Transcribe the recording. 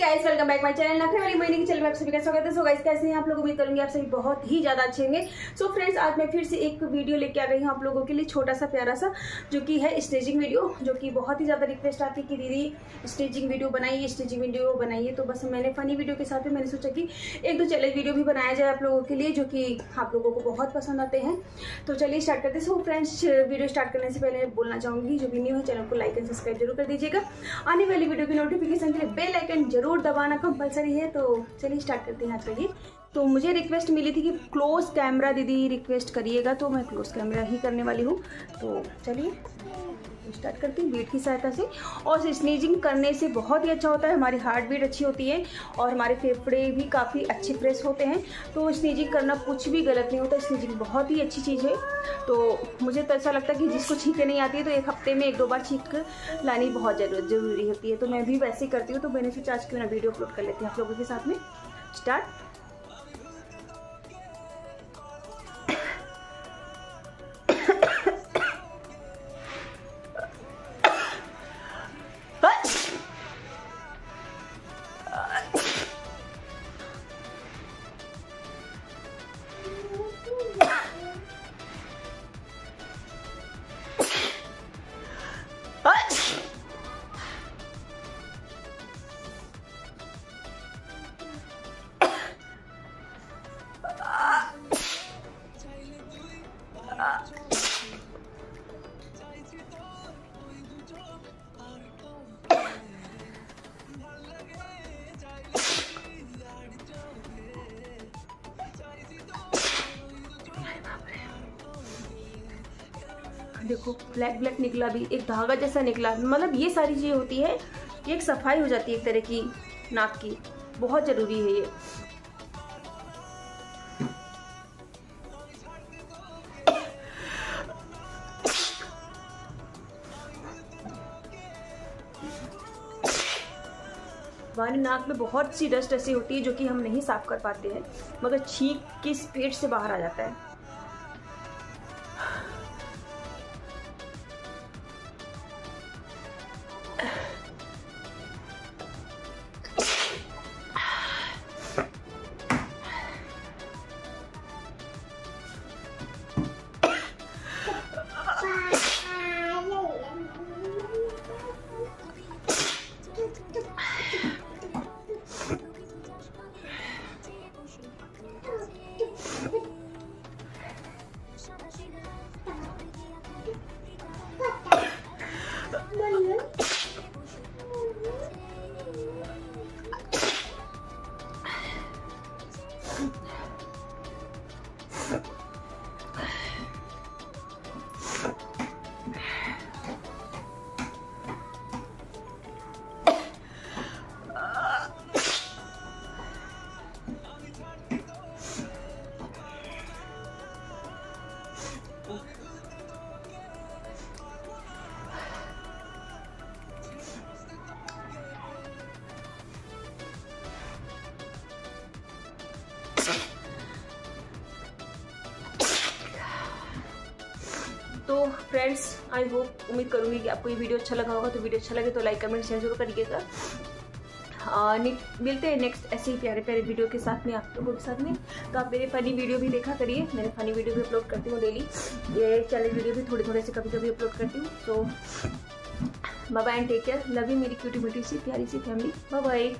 Guys, welcome back my channel नखरे वाली मोहिनी के चैनल में आप सभी का स्वागत है। सो गाइस, कैसे हैं आप लोग? उम्मीद करूंगी आप सभी बहुत ही ज्यादा अच्छे होंगे। सो फ्रेंड्स, आज मैं फिर से एक वीडियो लेके आ गई हूं आप लोगों के लिए, छोटा सा प्यारा सा, जो कि है स्टेजिंग वीडियो, जो कि बहुत ही ज्यादा रिक्वेस्ट आती है कि दीदी स्टेजिंग वीडियो बनाइए, स्टेजिंग वीडियो बनाइए। तो बस मैंने फनी वीडियो के साथ में मैंने सोचा कि एक दो चैलेंज वीडियो भी बनाया जाए आप लोगों के लिए, जो कि आप लोगों को बहुत पसंद आते हैं। तो चलिए स्टार्ट करते हैं। सो फ्रेंड्स, वीडियो स्टार्ट करने से पहले बोलना चाहूंगी, जो भी न्यू है चैनल को लाइक एंड सब्सक्राइब जरूर कर दीजिएगा। आने वाली वीडियो की नोटिफिकेशन के लिए बेल आइकन जरूर दबाना कंपलसरी है। तो चलिए स्टार्ट करते हैं आज का ये। तो मुझे रिक्वेस्ट मिली थी कि क्लोज कैमरा दीदी रिक्वेस्ट करिएगा, तो मैं क्लोज कैमरा ही करने वाली हूँ। तो चलिए स्टार्ट करती हूँ बीट की सहायता से। और स्नीजिंग करने से बहुत ही अच्छा होता है, हमारी हार्ट बीट अच्छी होती है और हमारे फेफड़े भी काफ़ी अच्छे फ्रेश होते हैं। तो स्नीजिंग करना कुछ भी गलत नहीं होता, स्नीजिंग बहुत ही अच्छी चीज़ है। तो मुझे तो ऐसा लगता है कि जिसको छींके नहीं आती है तो एक हफ्ते में एक दो बार छींक लानी बहुत ज़रूरी होती है। तो मैं भी वैसे ही करती हूँ। तो मैंने सोचा आज क्यों ना वीडियो अपलोड कर लेती हूँ आप लोगों के साथ में। स्टार्ट। देखो ब्लैक ब्लैक निकला, भी एक धागा जैसा निकला। मतलब ये सारी चीज़ें होती है कि एक सफाई हो जाती है एक तरह की नाक की, बहुत ज़रूरी है ये। हमारी नाक में बहुत सी डस्ट ऐसी होती है जो कि हम नहीं साफ कर पाते हैं, मगर छींक की स्पीड से बाहर आ जाता है। तो फ्रेंड्स, आई होप, उम्मीद करूंगी कि आपको ये वीडियो अच्छा लगा होगा। तो वीडियो अच्छा लगे तो लाइक कमेंट शेयर जरूर करिएगा। मिलते हैं नेक्स्ट ऐसे ही प्यारे प्यारे वीडियो के साथ में आप लोगों के साथ में। तो आप मेरे फनी वीडियो भी देखा करिए, मैंने फनी वीडियो भी अपलोड करती हूँ डेली। ये चैलेंज वीडियो भी थोड़े थोड़े से कभी कभी अपलोड करती हूँ। तो bye bye and take care. Love you मेरी क्यूटी ब्यूटी सी प्यारी सी फैमिली। Bye bye.